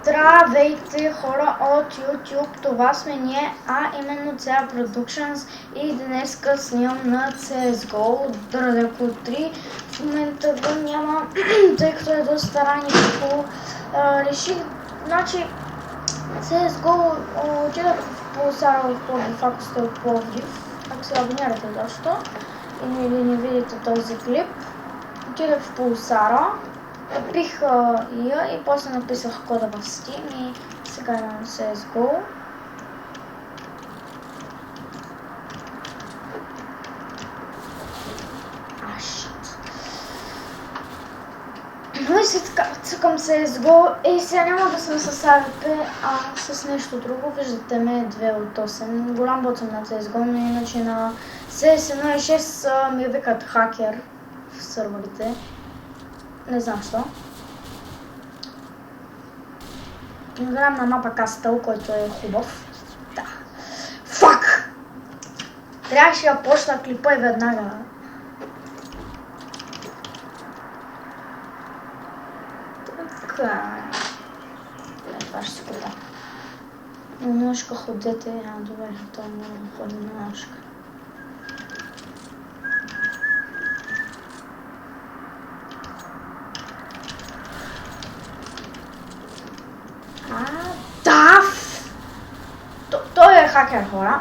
Здравейте хора от YouTube, това сме ние, а именно CA Productions и днес снимам на CSGO Dragon 3. В момента го няма, тъй като е доста раничко. Реших, значи CSGO отидах в Пулсара в Пловдив, ако сте от Пловдив, ако се абонирате защо или не видите този клип. Отидах в Пулсара. Купих я и после написах кода в Steam и сега имам CSGO. Но и се цъкам CSGO и сега няма да съм с AWP, а с нещо друго. Виждате ме 2 от 8. Голям бот съм на CSGO, но иначе на CS 1.6 ми викат хакер в сървърите. Не знам що. Играем на мапа Кастъл, който е хубав. Да. Фак! Трябваше да почна клипа и веднага. Така. Това ще си купа. На ножка ходете. Добре, това не ходи на ножка. Той е хакер, хора.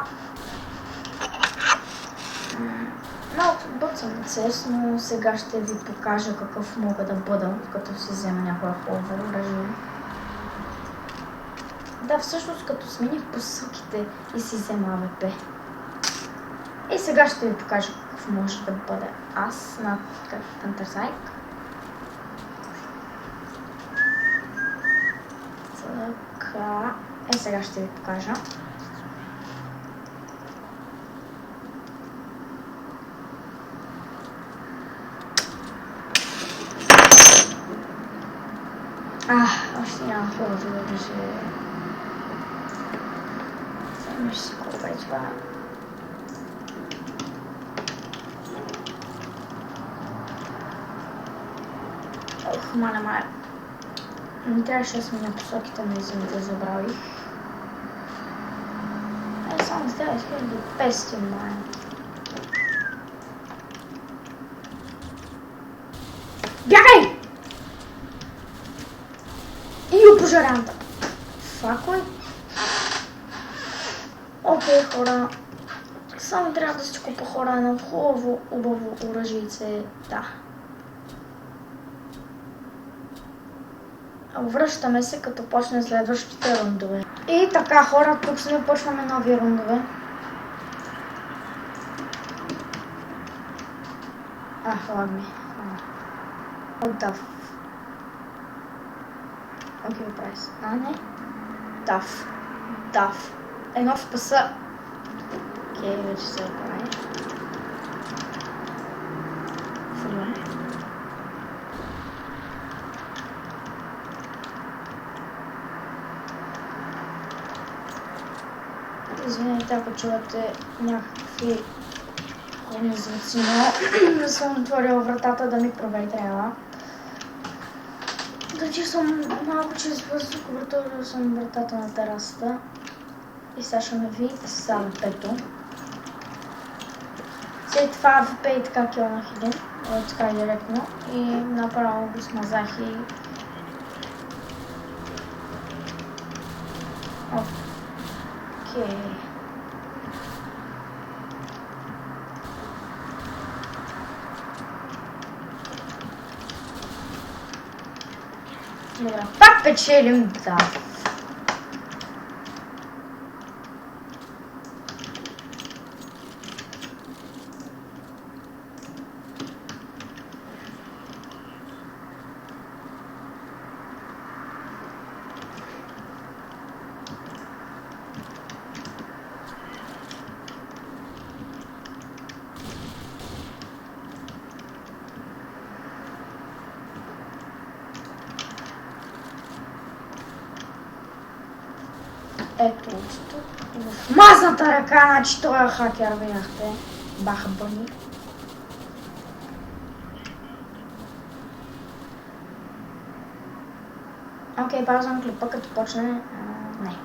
Малко бот съм на CS, но сега ще ви покажа какъв мога да бъда, като си взема някоя хубава оръжие. Да, всъщност като смених посоките и си взема AWP. И сега ще ви покажа какъв може да бъде аз на Counter-Strike. Така. Сега ще ви покажа. Още няма хубаво да оръжие. Само ще си купа и това. Ох, маля. Не трябваше да сменя посоките, но извините, забравих. Само с 9500 мая. Бягай! И пожарянта. Факой. Окей, хора. Само трябва да си купа хора на хубаво оръжице. Да. Връщаме се, като почне следващите рундове. И така, хора, тук сме, почваме нови рундове. Лаг ми. Дав. Окей, прайс. Не. Дав. Едно в паса. Окей, вече се оправи. Филм. Извинете, ако чувате някакви ходни звуци, но съм отворила вратата да ми провери трябва. Дочи съм малко чрез въздух, отворила съм вратата на терасата и сега ще ме видите с AWP-то. След това AWP и така килнах един, така и директно и направо го смазах и... Окей. Добре, пак печелим, да. Ето тук. В мазната ръка, значи той е хакер, видяхте. Баха бъни. Окей, пазвам клипа като почне... не.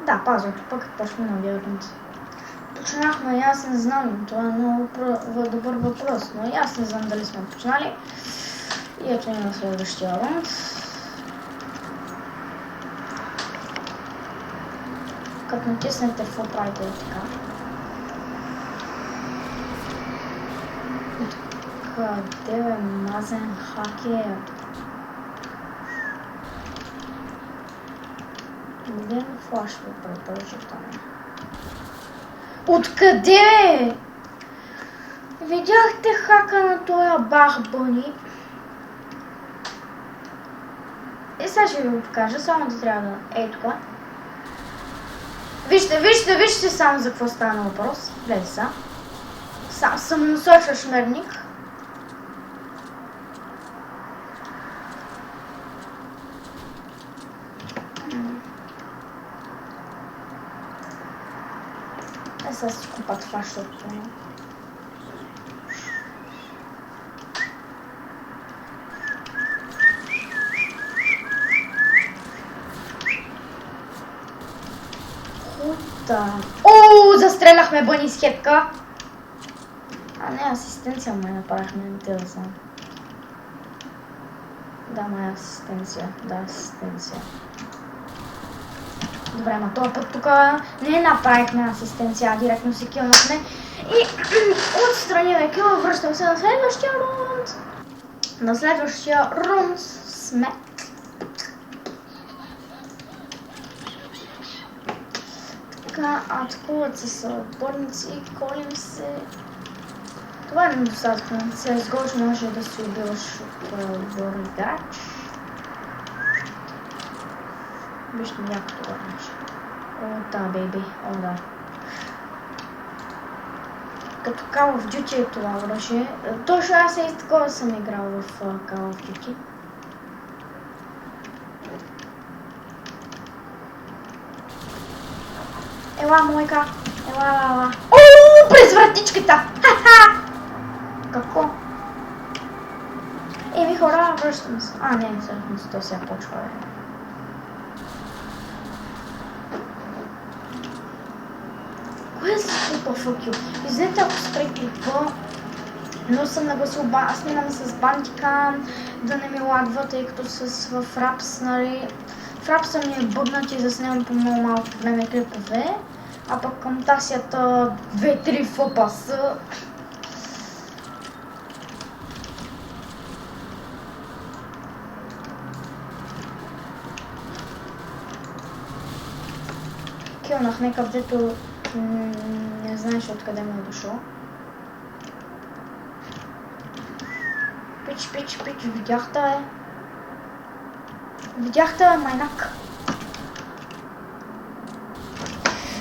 Да, пазвам клипа като почне новия рунд. Почнахме и аз не знам, това е много добър въпрос, но и аз не знам дали сме почнали. И ето има следващия рунд. Като натиснете какво правите и така. Къде е мазен хакер? Къде ме флашва предположително? Откъде е? Видяхте хака на този Бах Бъни? И сега ще ви го покажа, само да трябва да... Ей тук. Вижте само за какво стана въпрос. Гледай са. Сам съм насочващ мерник. Сега си купа това, защото... Хута! Ооо, застреляхме Бъни с хепка! А не, асистенция май направихме, не те да знам. Да, май асистенция. Да, асистенция. Добре, ама този път тук не направихме асистенция, а директно се килнахме. И отстранихме кила, връщам се на следващия рунд. На следващия рунд сме... Така, атакуват се съотборници, колим се... Това е недостатъчно. CSGO може да се убиваш от вор играч. Вижте някакво оръжие. О, да, бейби. О, да. Като Call of Duty е това оръжие. Точно аз и такова съм играл в Call of Duty. Ела, мойка. Ела. Ооо, през вратичката! Ха-ха! Какво? Еми хора, връщам се. А, не, всъщност то сега почва. Кое се случва, фъкю? Извинете, ако спре клипа, но съм нагласил аз минам с бантика, да не ми лагва, тъй като в Fraps, нали... В Fraps ми е бъгнат и заснемам по много малко време клипове, а пък към тасията 2-3 фъпаса. Килнахме, където не знаеш откъде му е дошло. Пич, видяхте е. Видяхте е, майнак.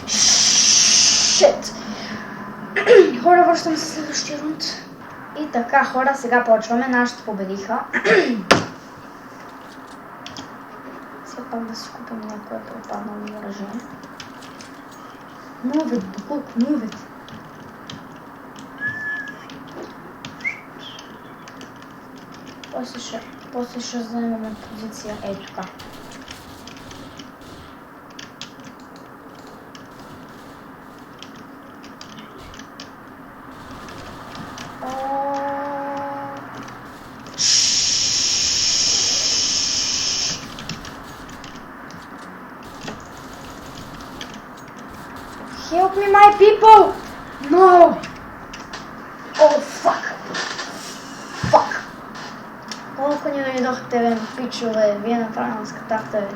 Шит! Хора, връщам се следващия рунд. И така, хора, сега почваме. Нашите победиха. Сега пак да си купим някое пропаднало оръжие. Move it, book, move it. После ще заемаме позиция. Ей, тук. Help me, my people! No! Oh, fuck! Fuck! Колко ни дойдохте, бе, пичове, вие направо скатахте, бе.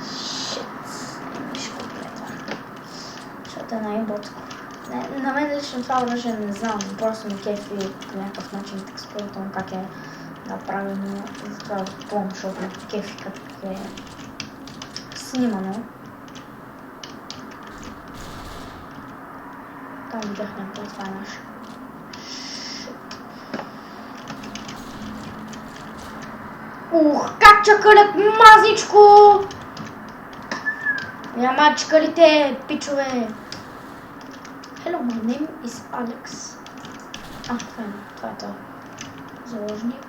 Shit! Виж какво е това. Защото е най-ботко. На мен лично това оръжие не знам, просто ми кефи по някакъв начин текстурата му как е направено и затова помня, защото ме кефи как е снимано. Там видях някакво, това е наше. Ух, как чакалят мазничко! Няма чакалите, пичове! Hello, my name is Alex. Това е това. Заложник.